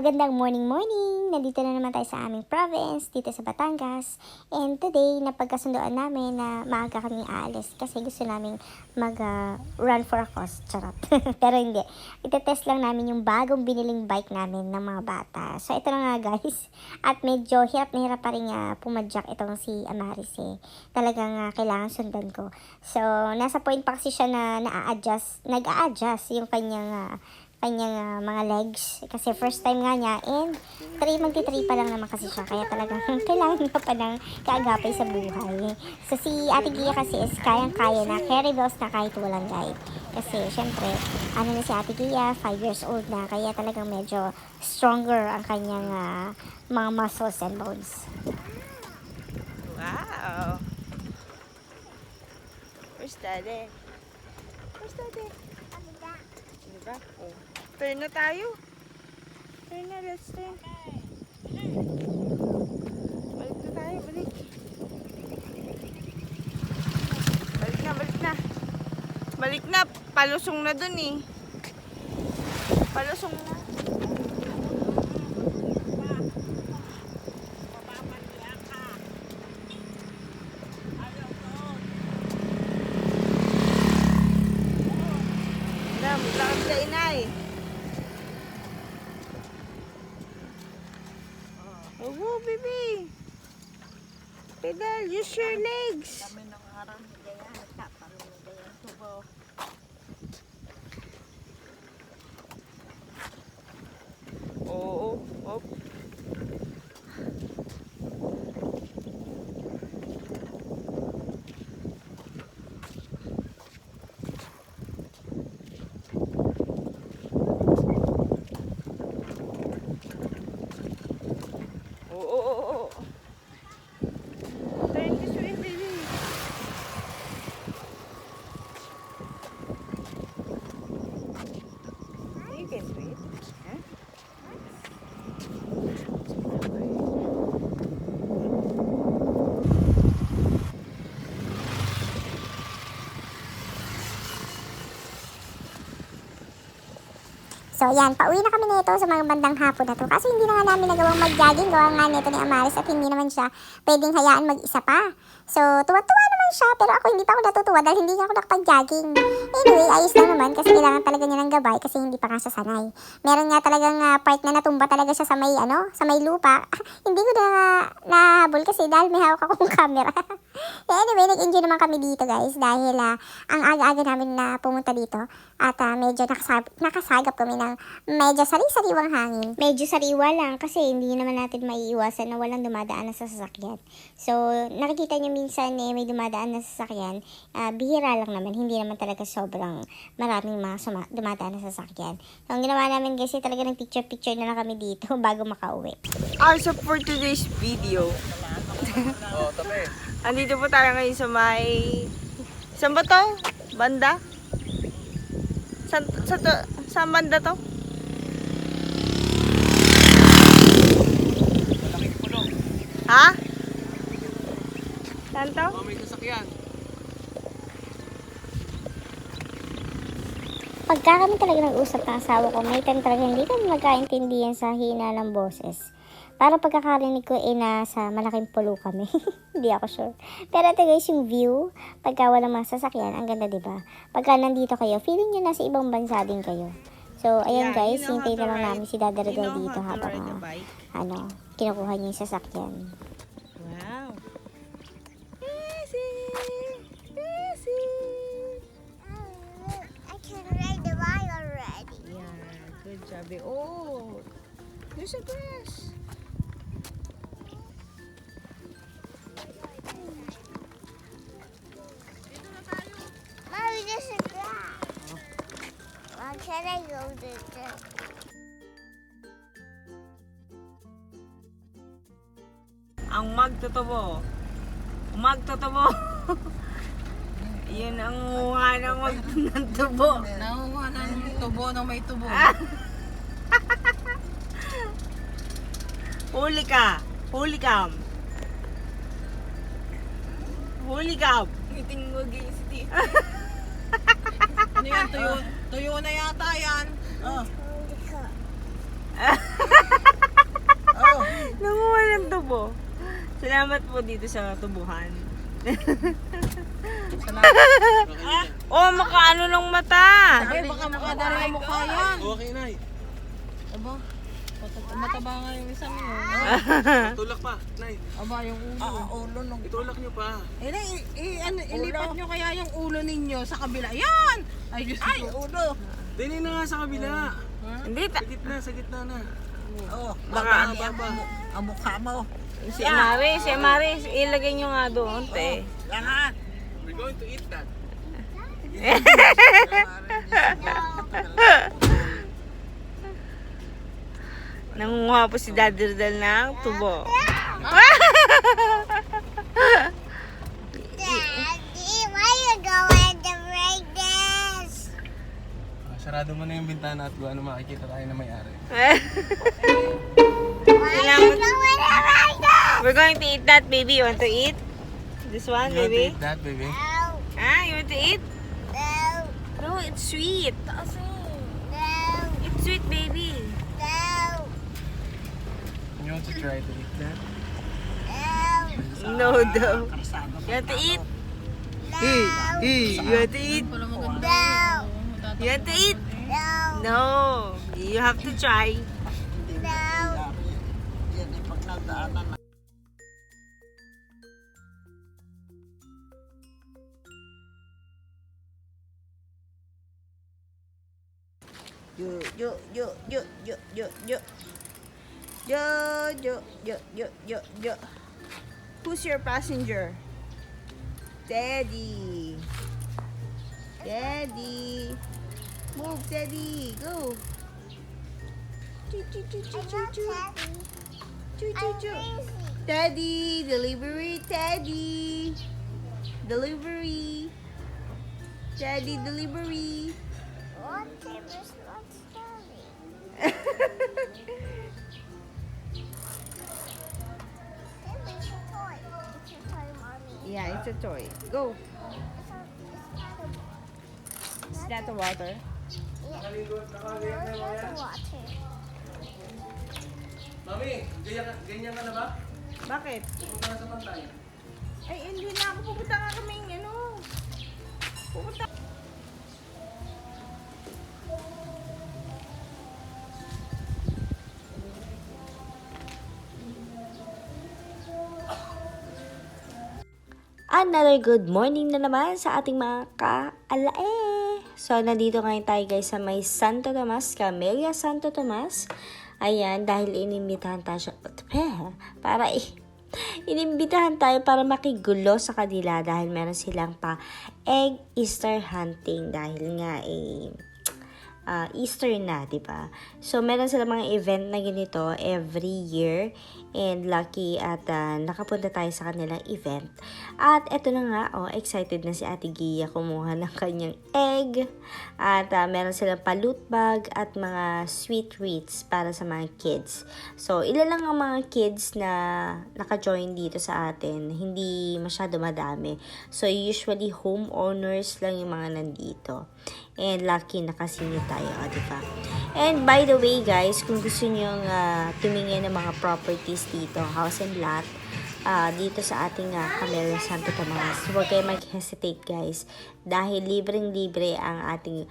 Magandang morning! Nandito na naman tayo sa aming province, dito sa Batangas. And today, napagkasundoan namin na maaga kaming aalis kasi gusto namin mag-run for a cause. Charot. Pero hindi. Itetest lang namin yung bagong biniling bike namin ng mga bata. So, ito na nga guys. At medyo hirap na hirap pa rin pumadyak itong si Amaris eh. Talagang kailangan sundan ko. So, nasa point pa kasi siya na nag-a-adjust yung kanyang mga legs kasi first time nga niya and magti-3 pa lang naman kasi siya kaya talagang kailangan niya pa ng kaagapay sa buhay. So si Ate Gia kasi is kayang-kaya na carry bills na kahit walang guide kasi syempre na si Ate Gia 5 years old na kaya talagang medyo stronger ang kanyang mga muscles and bones. Wow! Where's Daddy? Where's Daddy? Diba? Oh. Turn na tayo. Turn na, let's turn. Balik na tayo, balik. Balik na. Balik na, palusong na dun eh. Palusong na. Lakad sa inay. Oh, baby. Pedal, use your legs. Oo, op. Turn this way, baby. You can do it. Huh? So yan, pauwi na kami nito sa mga bandang hapon na to. Kasi hindi na nga namin nagawang mag-jogging. Gawa nga nito ni Amaris at hindi naman siya pwedeng hayaan mag-isa pa. So tuwa-tuwa naman siya pero ako hindi pa ako natutuwa dahil hindi ako nakapag-jogging. Anyway, ayos lang naman kasi kailangan talaga niya ng gabay kasi hindi pa nga siya sanay. Meron nga talagang part na natumba talaga siya sa may lupa. Hindi ko na nahabol kasi dahil may hawak akong camera. Anyway, nag-enjoy naman kami dito guys dahil ang aga-aga namin na pumunta dito at medyo nakasagap kami ng medyo sari-sariwang hangin. Medyo sariwa lang kasi hindi naman natin maiiwasan na walang dumadaan na sa sasakyan. So, nakikita niyo minsan may dumadaan na sasakyan, bihira lang naman, hindi naman talaga sobrang maraming mga dumadaan na sasakyan. So, ang ginawa namin guys, talaga ng picture na lang kami dito bago makauwi. Also for today's video. Andito po tayo ngayon sa saan ba to? Banda? Saan banda to? Malaking puno. Ha? Saan to? May sasakyan. Pagka kami talaga nag-usap ng asawa ko, may time talaga hindi kami magkaintindihan sa hina ng boses. Para pagkakarinig ko nasa malaking pulo kami. Hindi ako sure. Pero ito guys, yung view, pagka walang mga sasakyan, ang ganda diba? Pagka nandito kayo, feeling nyo nasa ibang bansa din kayo. So, ayan guys, hintay na lang namin si Dada Rodel dito habang kinukuha niya yung sasakyan. Wow. Easy. I can ride the bike already. Yeah, good job. Oh, there's a grass. Mommy, there's a grass. Well, can I go there? Ang magtutubo. Yun ang mukha ng tubo. Nakuha ng tubo na may tubo. Huli ka. Ngiting mo si Ano yan? Tuyo na yata yan. Oh. tubo. Salamat po dito sa tubuhan. Oh, makaano ng mata. Ay, baka makadala ng mukha yan. Okay, Nay. Aba, mataba nga yung isang yun. Tulak pa, Nay. Aba, yung ulo. Ulo nung Itulak niyo pa. Ilipat nyo kaya yung ulo ninyo sa kabila. Yan! Ay, Diyos ay ko. ulo. Dili na nga sa kabila. Hindi, Sa gitna na. Oh, Baka- ang mukha mo. si Amaris, ilagay nyo nga doon, te. Lahat. We're going to eat that. Nangunguha po si Daddy Rodel ng tubo. Daddy, why you going to break this? Sarado mo na yung bintana at ano makikita tayo na may-ari. Salamat. Going to break this? We're going to eat that, baby. You want to eat? This one, You want to baby? eat that, baby? No, Ah, you want to eat? no, No, it's sweet. no, It's sweet, baby. no, You want to try to eat that? no, No, daw. You want to eat? You want to eat? Wala maganda. no, You want to eat? no, No. You have to try. no. Yan ay pag nagdaanan na. Yo. Who's your passenger? Daddy. Daddy. Move, Daddy. Go. Choo, choo, choo, choo, choo, choo. Choo, choo, choo. Daddy, delivery, Daddy. Delivery. Daddy, delivery. What is not story? It's a toy. It's a toy, mommy. Yeah, it's a toy. Go. Is that the water? No, it's not the water. Mami, ganyan ka na ba? Bakit? Pupunta na sa pantay. Ay, hindi na ako. Pupunta nga kami Pupunta. Another good morning na naman sa ating mga ka-alae. So, nandito ngayon tayo guys sa may Santo Tomas, Camellia Santo Tomas. Ayan, dahil inimbitahan tayo inimbitahan tayo para makigulo sa kanila dahil meron silang pa egg Easter hunting dahil nga Easter na, di ba? So, meron sila mga event na ganito every year. And lucky at nakapunta tayo sa kanilang event. At eto na nga, excited na si Ate Gia kumuha ng kanyang egg. At meron silang loot bag at mga sweet treats para sa mga kids. So, ilan lang ang mga kids na naka-join dito sa atin. Hindi masyado madami. So, usually homeowners lang yung mga nandito. And lucky nakasingit tayo, diba? And by the way guys, kung gusto nyo tumingin ng mga properties dito, house and lot, dito sa ating Camellia Santo Tomas, huwag kayo mag-hesitate guys. Dahil libreng-libre ang ating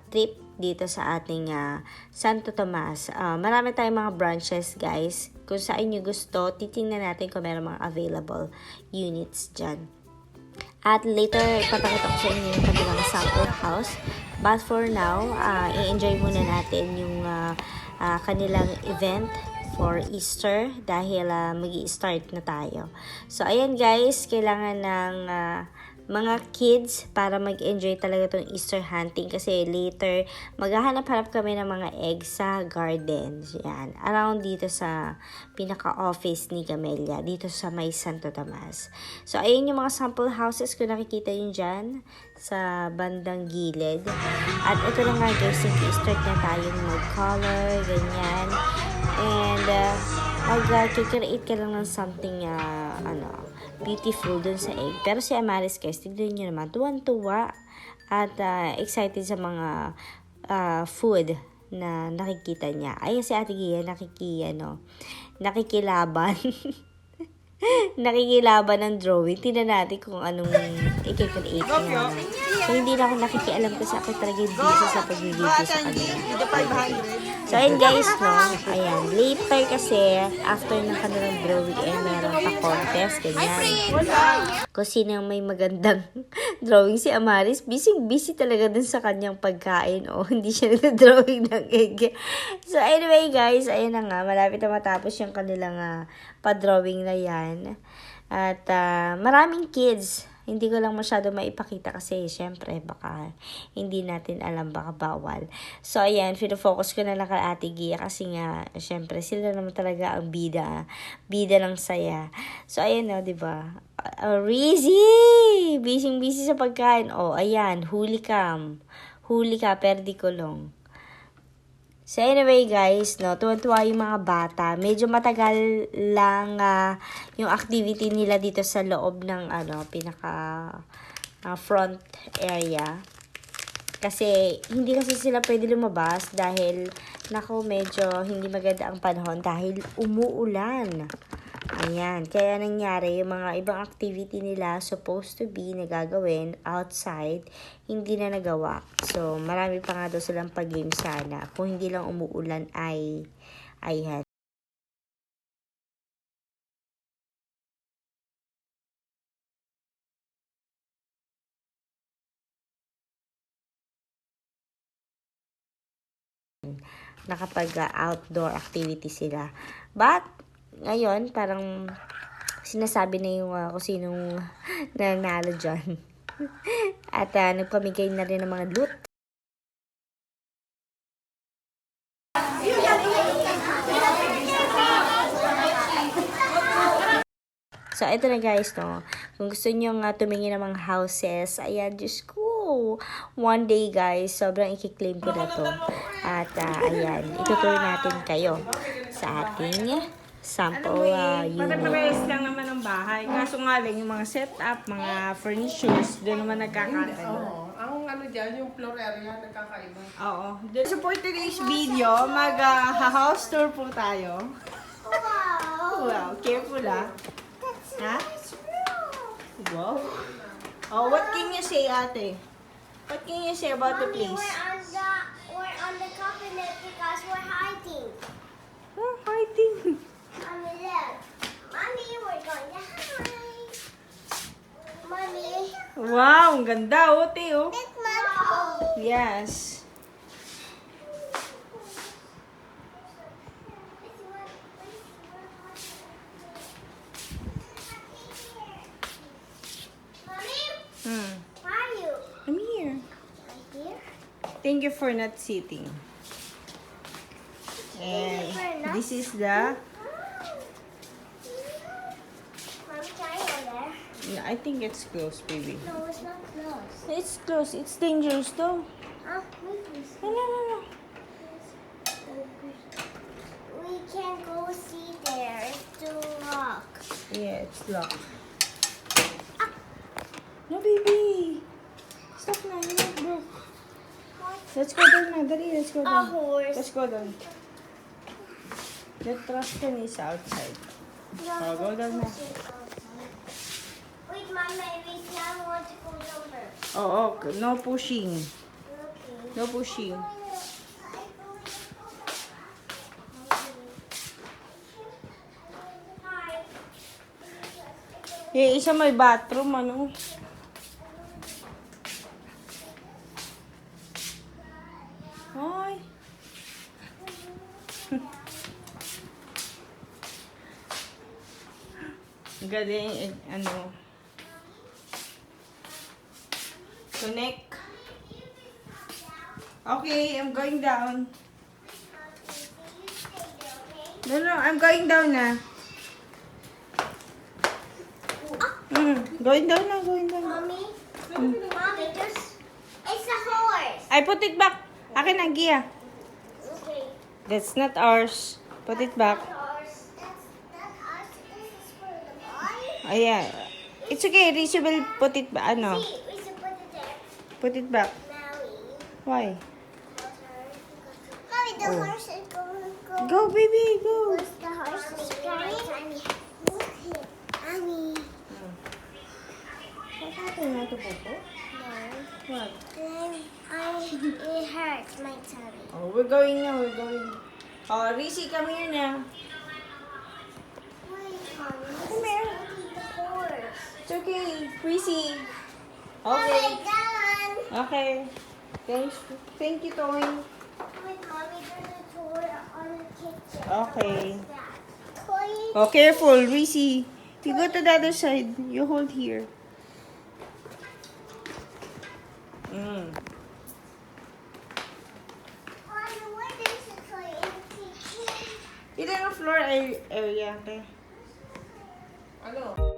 trip dito sa ating Santo Tomas. Marami tayong mga branches guys. Kung saan nyo gusto, titingnan natin kung meron mga available units dyan. At later, ipapakita ko sa inyo yung kanilang sample house. But for now, i-enjoy muna natin yung kanilang event for Easter dahil mag-i-start na tayo. So, ayan guys, kailangan ng mga kids para mag-enjoy talaga tong Easter hunting kasi later maghahanap-hanap kami ng mga eggs sa garden. Yan, around dito sa pinaka-office ni Camellia, dito sa may Santo Tomas. So, ayun yung mga sample houses kung nakikita yun dyan sa bandang gilid. At ito na nga guys, start na tayong mag-color, ganyan. And mag-create ka lang ng something beautiful dun sa egg. Pero si Amaris guys, tignan nyo naman, tuwan-tuwa at excited sa mga food na nakikita niya. Ay, si Ate Gia, nakikilaban. Nakikilaban ng drawing. Tingnan natin kung anong i-create niya. So, hindi na ako nakikialam kasi ako talaga yung busy sa pag-review sa kanila. So, ayun guys, no? Ayan. Later kasi, after ng kanilang drawing, meron pa contest, ganyan. Kung sino may magandang drawing si Amaris, busy talaga dun sa kanyang pagkain. O, hindi siya nag-drawing ng egg. So, anyway guys, ayun na nga. Malapit na matapos yung kanilang pa-drawing na yan. At maraming kids. Hindi ko lang masyado maipakita kasi syempre baka hindi natin alam, baka bawal. So ayan, focus ko na lang kay Ate Gia kasi nga syempre sila naman talaga ang bida ng saya. So ayan na, 'di ba? Rizzy! Busy sa pagkain. Oh, ayan, huli ka, perdi kulong. So anyway guys, no, tuwan-tuwa yung mga bata. Medyo matagal lang yung activity nila dito sa loob ng pinaka front area. Kasi hindi kasi sila pwede lumabas dahil medyo hindi maganda ang panahon dahil umuulan. Ayan, kaya nangyari yung mga ibang activity nila supposed to be nagagawin outside, hindi na nagawa. So, marami pa nga daw silang pag-game sana. Kung hindi lang umuulan ay ayan. Nakapag-outdoor activity sila. But, ngayon, parang sinasabi na yung kung sinong nanalo dyan. At nagpamigay na rin ng mga loot. So, ito na guys, no. Kung gusto nyo tumingin ng mga houses, ayan, Diyos ko. One day, guys, sobrang i-claim ko na to. At, ayan, itutur natin kayo sa ating sample unit. Pare-parehas lang naman ang bahay. Kaso nga lang, yung mga setup, mga furnitures, doon naman nagkakatalo. Oo. Ang dyan, yung floor area, nagkakaiba. Oo. So for today's video, mag-house tour po tayo. Wow, careful ha. Ha? Wow. Oh, what can you say, ate? What can you say about the place? We're on the cabinet because we're hiding. Oh, hiding. On the left. Mommy, we're going to hide. Mommy. Wow, ang ganda, ote, oh. That's Mommy. Yes. Mommy, where are you? I'm here. Right here? Thank you for not sitting. And this is the, Mommy, try on there. I think it's closed, baby. No, it's not closed. It's closed. It's dangerous though. Wait, please. No. We can't go see there. It's too rock. Yeah, it's locked. No, baby. Stop na. You're not broke. Let's go down na. Dali, let's go A down. horse. Let's go down. The trash can is outside. Oh, go down na. Wait, Mama, we now want to go over. Oh, no pushing. Okay. No pushing. Hi. Eh, isa may bathroom, ano? Hoy. Ang galing, ano. Connect. Okay, I'm going down. No, I'm going down na. Going down na, going down. Mommy? Mommy, it's a horse. I put it back. Akin ang Gia. Okay. That's not ours. Put it back. Horse. That's us. This is for the boy. Ayan. It's okay. Rizu will put it back. Ano? See, we should put it there. Put it back. Maui. Why? Mommy, the horse is going to go. Go, baby, go. Where's the horse is going? Look here. Mommy. What happened na to, Popo? No. What? It hurts my tummy. Oh, we're going now, we're going. Oh, Rizzy, come here now. Wait, Mommy. Come here. The horse. It's okay, Rizzy. Okay, Okay. done. Okay. Thanks. Thank you, Toy. Wait, Mommy, there's a toy on the kitchen. Okay. Toy. Oh, careful, Rizzy. You go to the other side. You hold here. Mm. Where there's a toy in the kitchen? Ito yung floor area. Okay. Ano?